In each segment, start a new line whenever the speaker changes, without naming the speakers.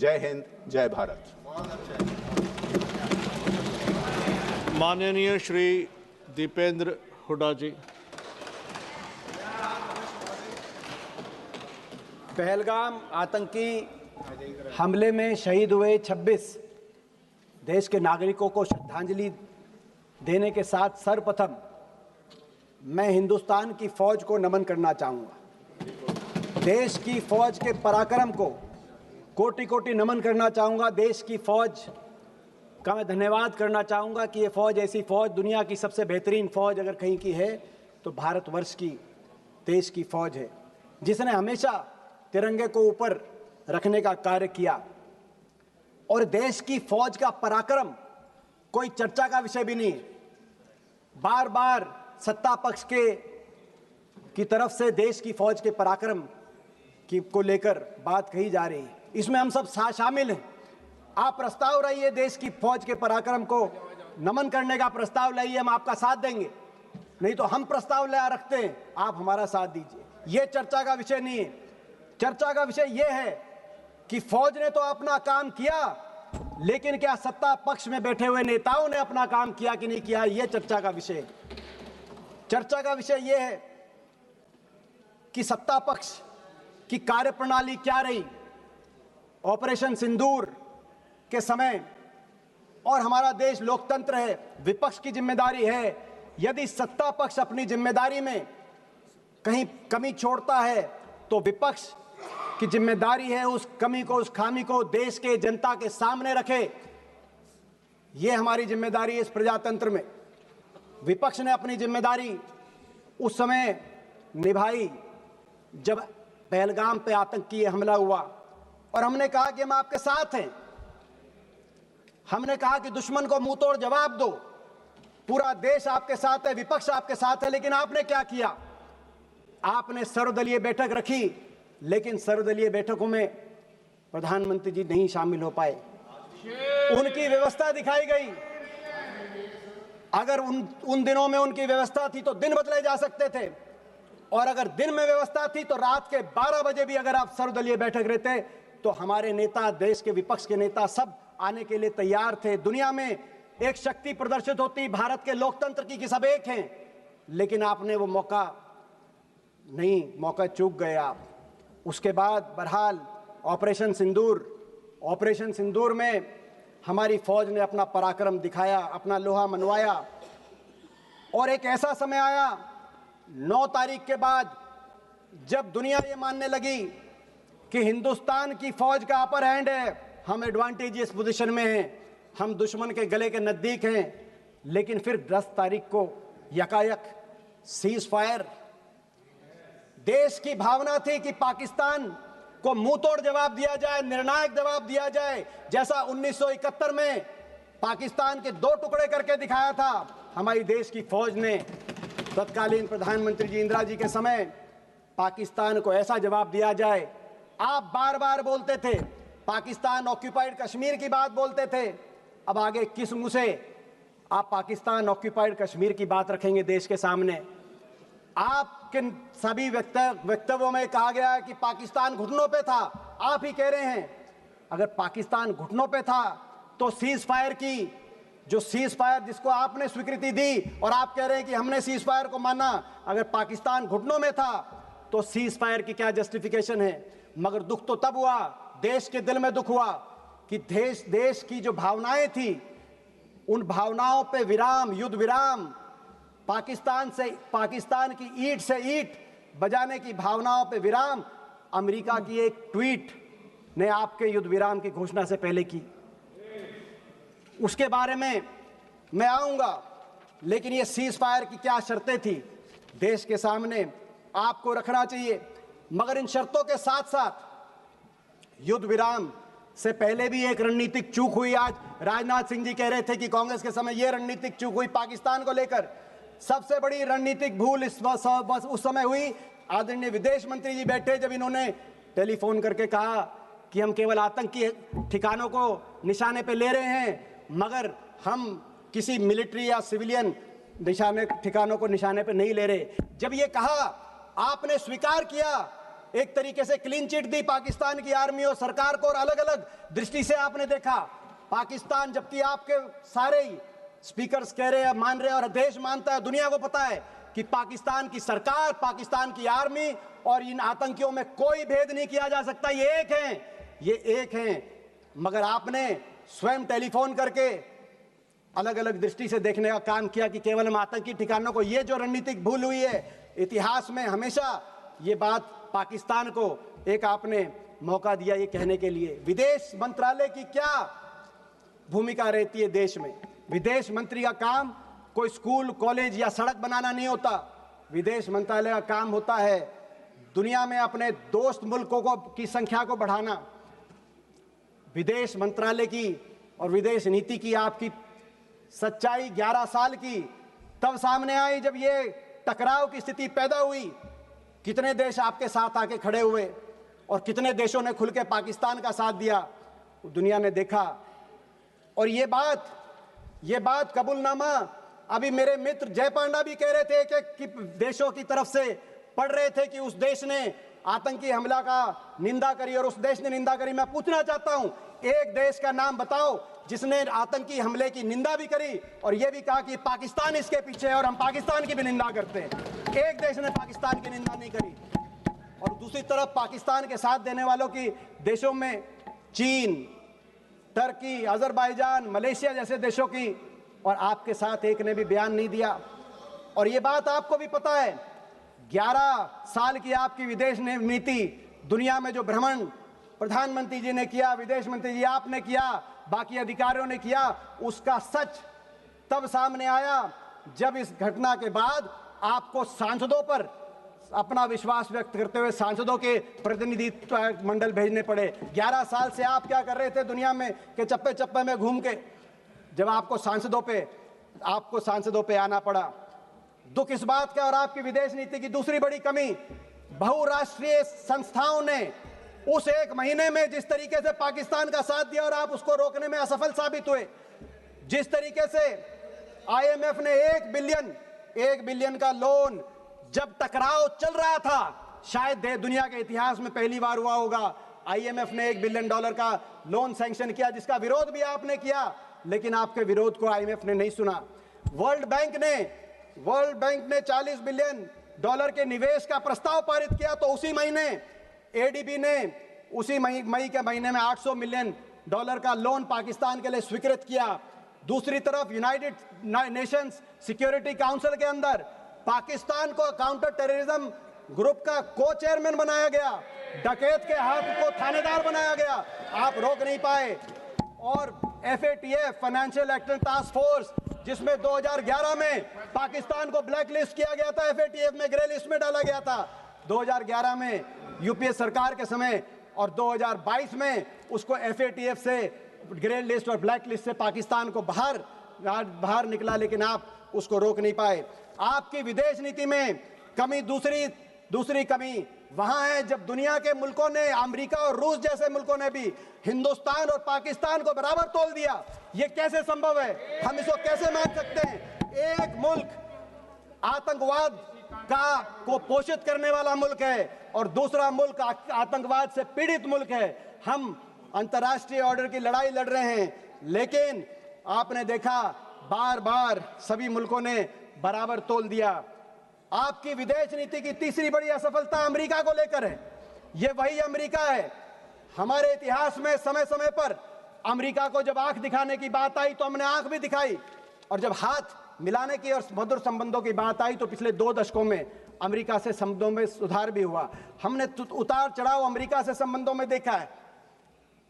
जय हिंद, जय भारत।
माननीय श्री दीपेंद्र हुड्डा जी।
पहलगाम आतंकी हमले में शहीद हुए 26 देश के नागरिकों को श्रद्धांजलि देने के साथ सर्वप्रथम मैं हिंदुस्तान की फौज को नमन करना चाहूँगा। देश की फौज के पराक्रम को कोटि कोटि नमन करना चाहूँगा। देश की फौज का मैं धन्यवाद करना चाहूँगा कि ये फौज, ऐसी फौज, दुनिया की सबसे बेहतरीन फौज अगर कहीं की है तो भारतवर्ष की देश की फौज है, जिसने हमेशा तिरंगे को ऊपर रखने का कार्य किया। और देश की फौज का पराक्रम कोई चर्चा का विषय भी नहीं। बार बार सत्ता पक्ष की तरफ से देश की फौज के पराक्रम को लेकर बात कही जा रही है, इसमें हम सब शामिल हैं। आप प्रस्ताव लाइए, देश की फौज के पराक्रम को नमन करने का प्रस्ताव लाइए, हम आपका साथ देंगे। नहीं तो हम प्रस्ताव ला रखते हैं, आप हमारा साथ दीजिए। ये चर्चा का विषय नहीं है। चर्चा का विषय यह है कि फौज ने तो अपना काम किया, लेकिन क्या सत्ता पक्ष में बैठे हुए नेताओं ने अपना काम किया कि नहीं किया, यह चर्चा का विषय है। चर्चा का विषय यह है कि सत्ता पक्ष की कार्यप्रणाली क्या रही ऑपरेशन सिंदूर के समय। और हमारा देश लोकतंत्र है, विपक्ष की जिम्मेदारी है, यदि सत्ता पक्ष अपनी जिम्मेदारी में कहीं कमी छोड़ता है तो विपक्ष की जिम्मेदारी है उस कमी को, उस खामी को देश के जनता के सामने रखे। ये हमारी जिम्मेदारी है इस प्रजातंत्र में। विपक्ष ने अपनी जिम्मेदारी उस समय निभाई जब पहलगाम पे आतंकी हमला हुआ, और हमने कहा कि हम आपके साथ हैं। हमने कहा कि दुश्मन को मुंह तोड़ जवाब दो, पूरा देश आपके साथ है, विपक्ष आपके साथ है। लेकिन आपने क्या किया? आपने सर्वदलीय बैठक रखी, लेकिन सर्वदलीय बैठकों में प्रधानमंत्री जी नहीं शामिल हो पाए। उनकी व्यवस्था दिखाई गई। अगर उन दिनों में उनकी व्यवस्था थी तो दिन बदले जा सकते थे, और अगर दिन में व्यवस्था थी तो रात के 12 बजे भी अगर आप सर्वदलीय बैठक रहते तो हमारे नेता, देश के विपक्ष के नेता सब आने के लिए तैयार थे। दुनिया में एक शक्ति प्रदर्शित होती भारत के लोकतंत्र की कि सब एक हैं, लेकिन आपने वो मौका चूक गए आप। उसके बाद बहरहाल ऑपरेशन सिंदूर में हमारी फौज ने अपना पराक्रम दिखाया, अपना लोहा मनवाया। और एक ऐसा समय आया 9 तारीख के बाद जब दुनिया ये मानने लगी कि हिंदुस्तान की फौज का अपर हैंड है, हम एडवांटेजियस पोजीशन में हैं, हम दुश्मन के गले के नजदीक हैं। लेकिन फिर 10 तारीख को यकायक सीज फायर। देश की भावना थी कि पाकिस्तान को मुंह तोड़ जवाब दिया जाए, निर्णायक जवाब दिया जाए, जैसा 1971 में पाकिस्तान के 2 टुकड़े करके दिखाया था हमारी देश की फौज ने। तत्कालीन प्रधानमंत्री जी इंदिरा जी के समय पाकिस्तान को ऐसा जवाब दिया जाए। आप बार बार बोलते थे पाकिस्तान ऑक्यूपाइड कश्मीर की बात बोलते थे, अब आगे किस मुंह से आप पाकिस्तान ऑक्यूपाइड कश्मीर की बात रखेंगे देश के सामने? आपके सभी वक्तव्यों में कहा गया है कि पाकिस्तान घुटनों पे था। आप ही कह रहे हैं अगर पाकिस्तान घुटनों पे था तो सीज फायर जिसको आपने स्वीकृति दी, और आप कह रहे हैं कि हमने सीज फायर को माना, अगर पाकिस्तान घुटनों में था तो सीज फायर की क्या जस्टिफिकेशन है? मगर दुख तो तब हुआ, देश के दिल में दुख हुआ कि देश की जो भावनाएं थी उन भावनाओं पे विराम, युद्ध विराम, पाकिस्तान की ईंट से ईंट बजाने की भावनाओं पे विराम अमेरिका की एक ट्वीट ने आपके युद्ध विराम की घोषणा से पहले की। उसके बारे में मैं आऊंगा, लेकिन ये सीज फायर की क्या शर्तें थी देश के सामने आपको रखना चाहिए। मगर इन शर्तों के साथ साथ युद्ध विराम से पहले भी एक रणनीतिक चूक हुई। आज राजनाथ सिंह जी कह रहे थे कि कांग्रेस के समय यह रणनीतिक चूक हुई पाकिस्तान को लेकर। सबसे बड़ी रणनीतिक भूल उस समय हुई, आदरणीय विदेश मंत्री जी बैठे जब इन्होंने टेलीफोन करके कहा कि हम केवल आतंकी ठिकानों को निशाने पे ले रहे हैं, मगर हम किसी मिलिट्री या सिविलियन ठिकानों को निशाने पे नहीं ले रहे। जब ये कहा, आपने स्वीकार किया एक तरीके से क्लीन चिट दी पाकिस्तान की आर्मी और सरकार को, और अलग अलग दृष्टि से आपने देखा पाकिस्तान, जबकि आपके सारे ही स्पीकर्स कह रहे हैं, मान रहे हैं, और देश मानता है, दुनिया को पता है कि पाकिस्तान की सरकार, पाकिस्तान की आर्मी और इन आतंकियों में कोई भेद नहीं किया जा सकता। ये एक हैं, मगर आपने स्वयं टेलीफोन करके अलग अलग दृष्टि से देखने का काम किया कि केवल हम आतंकी ठिकानों को, ये जो रणनीतिक भूल हुई है इतिहास में हमेशा, ये बात पाकिस्तान को एक आपने मौका दिया ये कहने के लिए। विदेश मंत्रालय की क्या भूमिका रहती है देश में? विदेश मंत्री का काम कोई स्कूल, कॉलेज या सड़क बनाना नहीं होता। विदेश मंत्रालय का काम होता है दुनिया में अपने दोस्त मुल्कों की संख्या को बढ़ाना। विदेश मंत्रालय की और विदेश नीति की आपकी सच्चाई 11 साल की तब सामने आई जब ये टकराव की स्थिति पैदा हुई। कितने देश आपके साथ आके खड़े हुए और कितने देशों ने खुल के पाकिस्तान का साथ दिया, दुनिया ने देखा। और ये बात कबूलनामा अभी मेरे मित्र जय पांडा भी कह रहे थे कि देशों की तरफ से पढ़ रहे थे कि उस देश ने आतंकी हमला का निंदा करी और उस देश ने निंदा करी। मैं पूछना चाहता हूं, एक देश का नाम बताओ जिसने आतंकी हमले की निंदा भी करी और यह भी कहा कि पाकिस्तान इसके पीछे है और हम पाकिस्तान की भी निंदा करते हैं। एक देश ने पाकिस्तान की निंदा नहीं करी। और दूसरी तरफ पाकिस्तान के साथ देने वालों की देशों में चीन, टर्की, अजरबैजान, मलेशिया जैसे देशों की, और आपके साथ एक ने भी बयान नहीं दिया। और ये बात आपको भी पता है, 11 साल की आपकी विदेश नीति, दुनिया में जो भ्रमण प्रधानमंत्री जी ने किया, विदेश मंत्री जी आपने किया, बाकी अधिकारियों ने किया, उसका सच तब सामने आया जब इस घटना के बाद आपको सांसदों पर अपना विश्वास व्यक्त करते हुए सांसदों के प्रतिनिधित्व मंडल भेजने पड़े। 11 साल से आप क्या कर रहे थे दुनिया में के चप्पे चप्पे में घूम के, जब आपको सांसदों पे आना पड़ा। दुख इस बात का, और आपकी विदेश नीति की दूसरी बड़ी कमी, बहुराष्ट्रीय संस्थाओं ने उस एक महीने में जिस तरीके से पाकिस्तान का साथ दिया और आप उसको रोकने में असफल साबित हुए। जिस तरीके से आईएमएफ ने 1 बिलियन का लोन, जब टकराव चल रहा था, शायद दुनिया के इतिहास में पहली बार हुआ होगा, आईएमएफ ने $1 बिलियन का लोन सैंक्शन किया, जिसका विरोध भी आपने किया, लेकिन आपके विरोध को आईएमएफ ने नहीं सुना। वर्ल्ड बैंक ने $40 बिलियन के निवेश का प्रस्ताव पारित किया, तो उसी महीने एडीबी ने उसी मई के महीने में $800 मिलियन का लोन पाकिस्तान के लिए स्वीकृत किया। दूसरी तरफ यूनाइटेड नेशंस सिक्योरिटी काउंसिल के अंदर पाकिस्तान को काउंटर टेररिज्म ग्रुप का को चेयरमैन बनाया गया, डकैत के हाथ को थानेदार बनाया गया, आप रोक नहीं पाए। और FATF financial action task force, जिसमें 2011 में पाकिस्तान को ब्लैक लिस्ट किया गया था, FATF में ग्रे लिस्ट में डाला गया था 2011 में यूपीए सरकार के समय, और 2022 में उसको FATF से ग्रे लिस्ट और ब्लैक लिस्ट से पाकिस्तान को बाहर निकला, लेकिन आप उसको रोक नहीं पाए। आपकी विदेश नीति में कमी, दूसरी कमी वहां है जब दुनिया के मुल्कों ने, अमेरिका और रूस जैसे मुल्कों ने भी हिंदुस्तान और पाकिस्तान को बराबर तोल दिया। ये कैसे संभव है? हम इसको कैसे मान सकते हैं? एक मुल्क आतंकवाद को पोषित करने वाला मुल्क है और दूसरा मुल्क आतंकवाद से पीड़ित मुल्क है। हम अंतर्राष्ट्रीय ऑर्डर की लड़ाई लड़ रहे हैं, लेकिन आपने देखा बार बार सभी मुल्कों ने बराबर तोल दिया। आपकी विदेश नीति की तीसरी बड़ी असफलता अमेरिका को लेकर है। ये वही अमेरिका है, हमारे इतिहास में समय समय पर अमेरिका को जब आंख दिखाने की बात आई तो हमने आंख भी दिखाई, और जब हाथ मिलाने की और मधुर संबंधों की बात आई तो पिछले 2 दशकों में अमेरिका से संबंधों में सुधार भी हुआ। हमने उतार चढ़ाव अमेरिका से संबंधों में देखा है।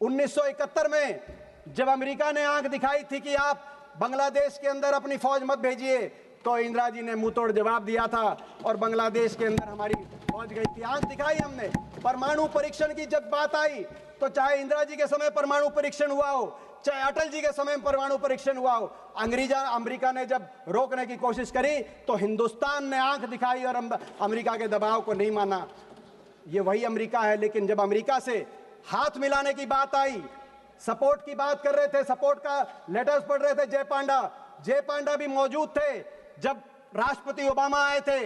1971 में जब अमेरिका ने आंख दिखाई थी कि आप बांग्लादेश के अंदर अपनी फौज मत भेजिए, तो इंदिरा जी ने मुंह तोड़ जवाब दिया था और बांग्लादेश के अंदर हमारी फौज गई थी। आंख दिखाई हमने। परमाणु परीक्षण की जब बात आई तो चाहे इंदिरा जी के समय परमाणु परीक्षण हुआ हो, चाहे अटल जी के समय परमाणु परीक्षण हुआ हो, अमेरिका ने जब रोकने की कोशिश करी तो हिंदुस्तान ने आंख दिखाई और अमेरिका के दबाव को नहीं माना। ये वही अमेरिका है। लेकिन जब अमेरिका से हाथ मिलाने की बात आई, सपोर्ट की बात कर रहे थे, सपोर्ट का लेटर्स पढ़ रहे थे जय पांडा भी मौजूद थे जब राष्ट्रपति ओबामा आए थे,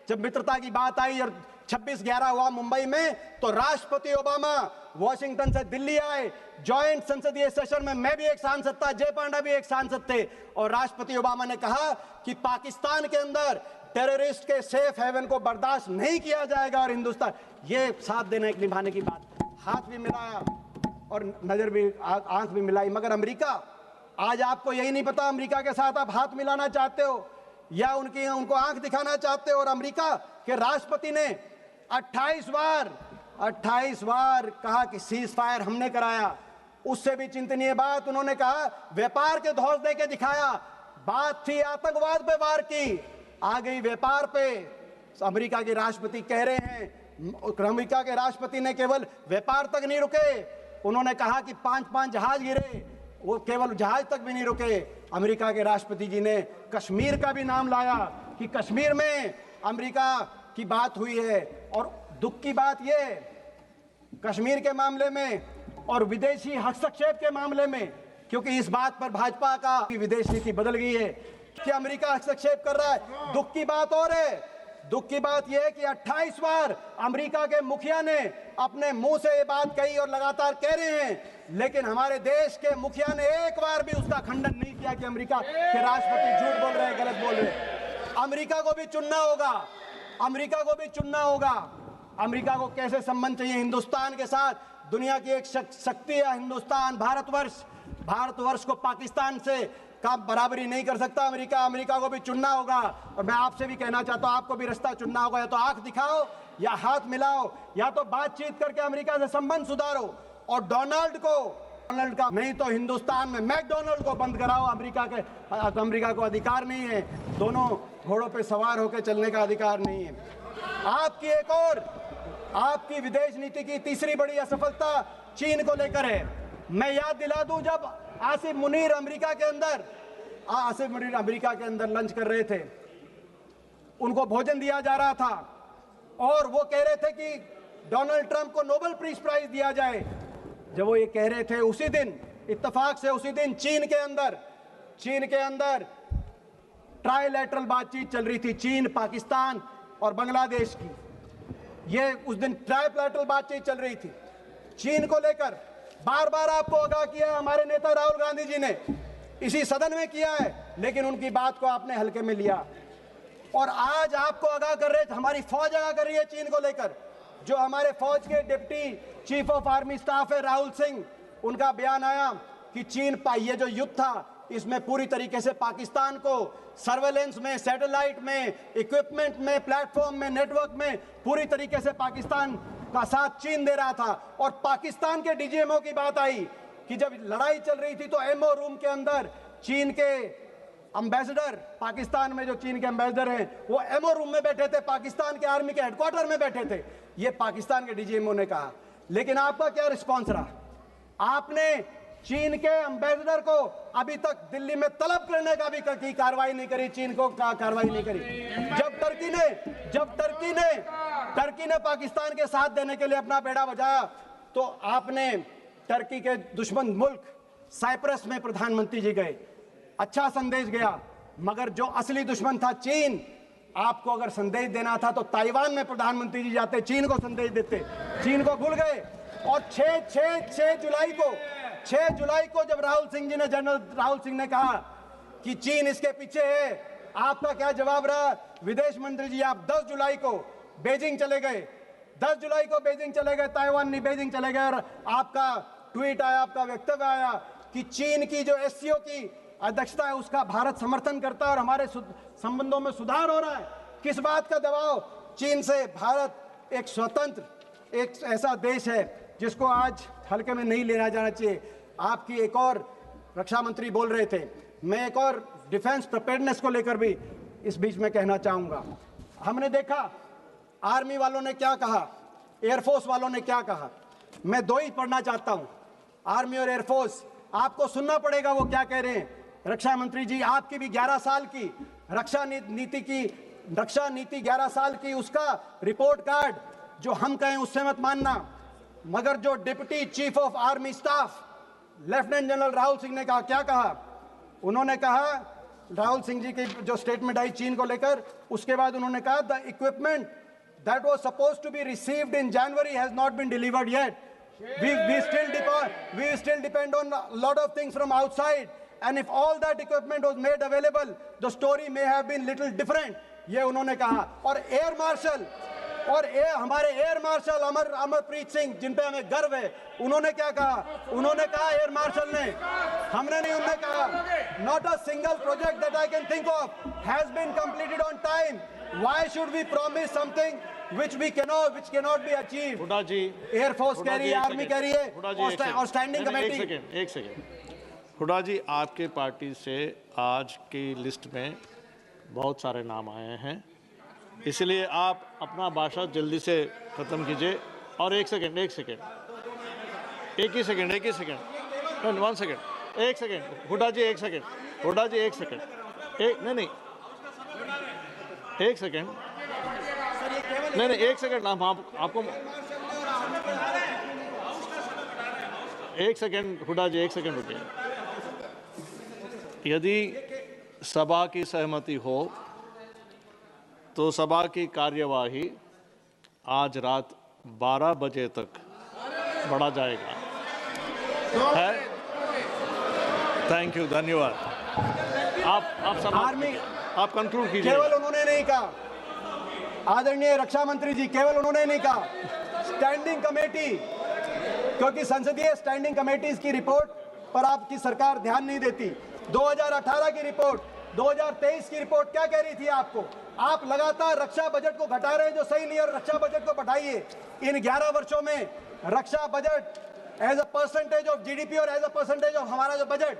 जब मित्रता की बात आई और 26/11 हुआ मुंबई में, तो राष्ट्रपति ओबामा वॉशिंगटन से दिल्ली आए। जॉइंट संसदीय सेशन में मैं भी एक सांसद था, जय पांडा भी एक सांसद थे, और राष्ट्रपति ओबामा ने कहा कि पाकिस्तान के अंदर टेररिस्ट के सेफ हेवन को बर्दाश्त नहीं किया जाएगा, और हिंदुस्तान ये साथ देने निभाने की बात, हाथ भी मिलाया और नजर भी आंख भी मिलाई। मगर अमेरिका, आज आपको यही नहीं पता अमेरिका के साथ आप हाथ मिलाना चाहते हो या उनको आंख दिखाना चाहते हो। और अमेरिका के राष्ट्रपति ने 28 बार कहा कि सीज फायर हमने कराया। उससे भी चिंतनीय बात उन्होंने कहा व्यापार के धौंस दे के दिखाया। बात थी आतंकवाद पे वार की, आ गई व्यापार पे। अमेरिका के राष्ट्रपति कह रहे हैं, अमेरिका के राष्ट्रपति ने केवल व्यापार तक नहीं रुके, उन्होंने कहा कि 5 जहाज गिरे, वो केवल जहाज तक भी नहीं रुके। अमेरिका के राष्ट्रपति जी ने कश्मीर का भी नाम लाया कि कश्मीर में अमेरिका की बात हुई है। और दुख की बात ये, कश्मीर के मामले में और विदेशी हस्तक्षेप के मामले में, क्योंकि इस बात पर भाजपा का विदेश नीति बदल गई है कि अमेरिका हस्तक्षेप कर रहा है। दुख की बात और है, दुख की बात यह है कि 28 बार अमेरिका के मुखिया ने अपने मुंह से ये बात कही और लगातार कह रहे हैं, लेकिन हमारे देश के मुखिया ने एक बार भी उसका खंडन नहीं किया कि अमेरिका के राष्ट्रपति झूठ बोल रहे हैं, गलत बोल रहे हैं। अमेरिका को भी चुनना होगा, अमेरिका को भी चुनना होगा। अमेरिका को कैसे संबंध चाहिए हिंदुस्तान के साथ? दुनिया की एक शक्ति है हिंदुस्तान, भारतवर्ष को पाकिस्तान से का बराबरी नहीं कर सकता अमेरिका। अमेरिका को भी चुनना होगा। और मैं आपसे भी कहना चाहता हूं, आपको भी रास्ता चुनना होगा, या तो आंख दिखाओ या हाथ मिलाओ, या तो बातचीत करके अमेरिका से संबंध सुधारो। और डोनाल्ड का नहीं तो हिंदुस्तान में मैकडोनाल्ड को बंद कराओ। अमेरिका को अधिकार नहीं है, दोनों घोड़ों पे सवार होकर चलने का अधिकार नहीं है। आपकी विदेश नीति की तीसरी बड़ी असफलता चीन को लेकर है। मैं याद दिला दूं, जब आसिफ मुनीर अमेरिका के अंदर लंच कर रहे थे, उनको भोजन दिया जा रहा था और वो कह रहे थे कि डोनाल्ड ट्रंप को नोबेल पीस प्राइज दिया जाए। जब वो ये कह रहे थे, उसी दिन इत्तेफाक से उसी दिन चीन के अंदर ट्राइलैटरल बातचीत चल रही थी, चीन, पाकिस्तान और बांग्लादेश की। ये उस दिन ट्राइलैटरल बातचीत चल रही थी चीन को लेकर। बार बार आपको आगाह किया हमारे नेता राहुल गांधी जी ने, इसी सदन में किया है, लेकिन उनकी बात को आपने हल्के में लिया। और आज आपको आगाह कर रहे, हमारी फौज आगाह कर रही है चीन को लेकर। जो हमारे फौज के deputy chief of army staff है राहुल सिंह, उनका बयान आया कि चीन ये जो युद्ध था, इसमें पूरी तरीके से पाकिस्तान को सर्वेलेंस में, सैटेलाइट में, इक्विपमेंट में, प्लेटफॉर्म में, नेटवर्क में पूरी तरीके से पाकिस्तान का साथ चीन दे रहा था। और पाकिस्तान के डीजीएमओ की बात आई कि जब लड़ाई चल रही थी तो एमओ रूम के अंदर चीन के एम्बेसडर, पाकिस्तान में जो चीन के एम्बेसडर हैं, वो एमओ रूम में बैठे थे, पाकिस्तान के आर्मी के हेडक्वार्टर में बैठे थे। ये पाकिस्तान के डीजीएमओ ने कहा। लेकिन आपका क्या रिस्पॉन्स रहा? आपने चीन के एम्बेसडर को अभी तक दिल्ली में तलब करने का भी कार्रवाई नहीं करी, चीन को कार्रवाई नहीं करी। जब टर्की ने पाकिस्तान के साथ देने के लिए अपना बेड़ा बजाया, तो आपने टर्की के दुश्मन मुल्क साइप्रस में प्रधानमंत्री जी गए, अच्छा संदेश गया। मगर जो असली दुश्मन था चीन, आपको अगर संदेश देना था तो ताइवान में प्रधानमंत्री जी जाते, चीन को संदेश देते। चीन को भूल गए। और 6 जुलाई को जब जनरल राहुल सिंह ने कहा कि चीन इसके पीछे है, आपका क्या जवाब रहा? विदेश मंत्री जी आप 10 जुलाई को बेजिंग चले गए, ताइवान नहीं बेजिंग चले गए, और आपका ट्वीट आया, आपका वक्तव्य आया कि चीन की जो एससीओ की अध्यक्षता है उसका भारत समर्थन करता है और हमारे संबंधों में सुधार हो रहा है। किस बात का दबाव? चीन से भारत एक स्वतंत्र, एक ऐसा देश है जिसको आज हल्के में नहीं लेना जाना चाहिए। आपकी एक और रक्षा मंत्री बोल रहे थे, मैं एक और डिफेंस प्रिपेयर्डनेस को लेकर भी इस बीच में कहना चाहूंगा। हमने देखा आर्मी वालों ने क्या कहा, एयरफोर्स वालों ने क्या कहा। मैं दो ही पढ़ना चाहता हूं, आर्मी और एयरफोर्स। आपको सुनना पड़ेगा वो क्या कह रहे हैं। रक्षा मंत्री जी, आपकी भी 11 साल की रक्षा नीति 11 साल की, उसका रिपोर्ट कार्ड जो हम कहें उससे मत मानना। मगर जो deputy chief of army staff lieutenant general Rahul Singh ने कहा, क्या कहा? उन्होंने कहा, राहुल सिंह जी की जो स्टेटमेंट आई चीन को लेकर, उसके बाद उन्होंने कहा the equipment that was supposed to be received in January has not been delivered yet. We still depend on a lot of things from outside, and if all that equipment was made available, the story may have been little different. ये उन्होंने कहा। और हमारे air marshal Amarpreet Singh, जिन पे हमें गर्व है, उन्होंने क्या कहा? उन्होंने कहा, एयर मार्शल ने, हमने नहीं, उन्होंने कहा, not a single project that I can think of has been completed on time. Why should we promise something which cannot be achieved?
Hooda ji,
air force कह रही है, आर्मी कह रही है, और स्टैंडिंग कमेटी।
एक सेकेंड हुड्डा जी, आपके पार्टी से आज की लिस्ट में बहुत सारे नाम आए हैं, इसलिए आप अपना भाषण जल्दी से ख़त्म कीजिए। और एक सेकेंड, वन सेकेंड, एक सेकेंड, हुड्डा जी एक सेकेंड, नहीं, एक सेकेंड, नहीं, एक सेकेंड, नाम आपको एक सेकेंड, हुड्डा जी एक सेकेंड रुकिए। यदि सभा की सहमति हो तो सभा की कार्यवाही आज रात 12 बजे तक बढ़ा जाएगा। है? थैंक यू, धन्यवाद। आप कंक्लूड कीजिए।
केवल उन्होंने नहीं कहा, आदरणीय रक्षा मंत्री जी, केवल उन्होंने नहीं कहा, स्टैंडिंग कमेटी, क्योंकि संसदीय स्टैंडिंग कमेटीज की रिपोर्ट पर आपकी सरकार ध्यान नहीं देती। 2018 की रिपोर्ट, 2023 की रिपोर्ट क्या कह रही थी आपको? आप लगातार रक्षा बजट को घटा रहे हैं, जो सही नहीं है, और रक्षा बजट को बढ़ाइए। इन 11 वर्षों में रक्षा budget as a percentage of GDP और एज अ परसेंटेज ऑफ हमारा जो budget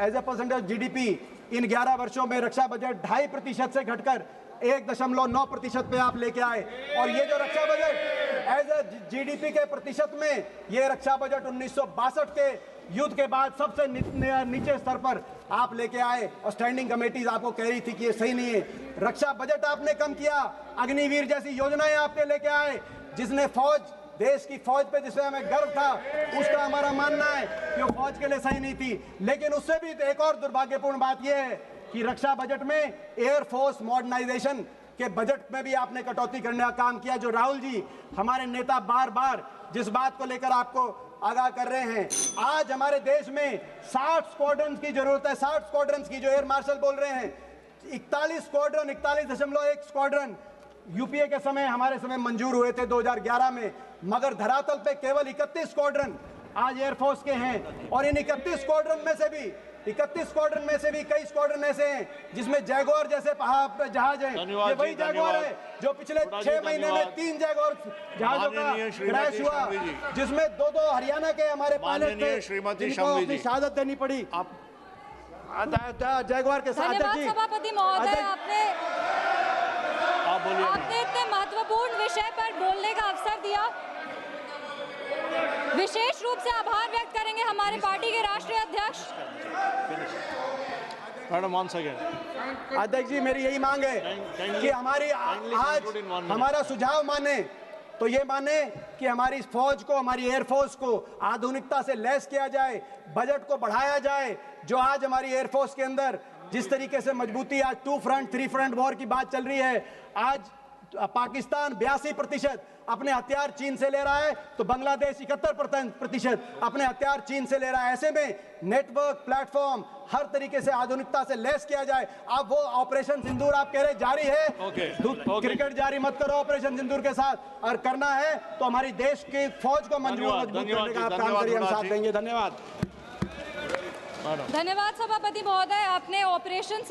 as a percentage of GDP, इन 11 वर्षों में रक्षा बजट 2.5% से घटकर 1.9% पे आप लेके आए। और ये जो रक्षा बजट एज अ जीडीपी के प्रतिशत में, ये रक्षा बजट 1962 के युद्ध के बाद सबसे नीचे स्तर पर आप लेके आए। और स्टैंडिंग कमेटीज आपको कह रही थी कि ये सही नहीं है। रक्षा बजट आपने कम किया, अग्निवीर जैसी योजनाएं आपने लेके आए, जिसने फौज, देश की फौज पे जिसमें हमें गर्व था, उसका हमारा मानना है कि वो फौज के लिए सही नहीं थी। लेकिन उससे भी एक और दुर्भाग्यपूर्ण बात यह है कि रक्षा बजट में एयरफोर्स मॉडर्नाइजेशन के बजट में भी आपने कटौती करने का काम किया, जो राहुल जी हमारे नेता बार बार जिस बात को लेकर आपको आगाह कर रहे हैं। आज हमारे देश में 60 स्क्वाड्रन की जरूरत है, 60 स्क्वाड्रन की, जो एयर मार्शल बोल रहे हैं। 41 स्क्वाड्रन, 41.1 स्क्वाड्रन यूपीए के समय, हमारे समय मंजूर हुए थे 2011 में, मगर धरातल पे केवल 31 स्क्वाड्रन आज एयरफोर्स के हैं। और इन 31 स्क्वाड्रन में से भी कई स्क्वाड्रन ऐसे हैं जिसमें जैगुआर जैसे जहाज हैं। ये वही जैगुआर है जो पिछले 6 महीने में 3 जैगुआर जहाजों का क्रैश हुआ, जिसमें 2 हरियाणा के हमारे पायलट थे, जिनको अपनी शहादत देनी पड़ी। जैगुआर के साथ
सभापति महोदय, आपने इतने महत्वपूर्ण विषय पर बोलने का अवसर दिया। विशेष रूप से आभार व्यक्त करेंगे हमारे पार्टी के राष्ट्रीय अध्यक्ष।
Madam, one second.
अध्यक्ष जी, मेरी यही मांग है कि हमारी आज हमारा सुझाव माने तो ये माने कि हमारी फौज को, हमारी एयरफोर्स को आधुनिकता से लैस किया जाए, बजट को बढ़ाया जाए। जो आज हमारी एयरफोर्स के अंदर जिस तरीके से मजबूती, आज 2 फ्रंट 3 फ्रंट वॉर की बात चल रही है। आज पाकिस्तान 82% अपने हथियार चीन से ले रहा है, तो बांग्लादेश 71% अपने हथियार चीन से ले रहा है। ऐसे में नेटवर्क, प्लेटफॉर्म हर तरीके से आधुनिकता से लैस किया जाए। अब वो ऑपरेशन सिंदूर आप कह रहे जारी है, क्रिकेट जारी मत करो ऑपरेशन सिंदूर के साथ, और करना है तो हमारी देश की फौज को मजबूत करने का आप काम करिए, हम साथ देंगे। धन्यवाद।
धन्यवाद सभापति महोदय, आपने ऑपरेशन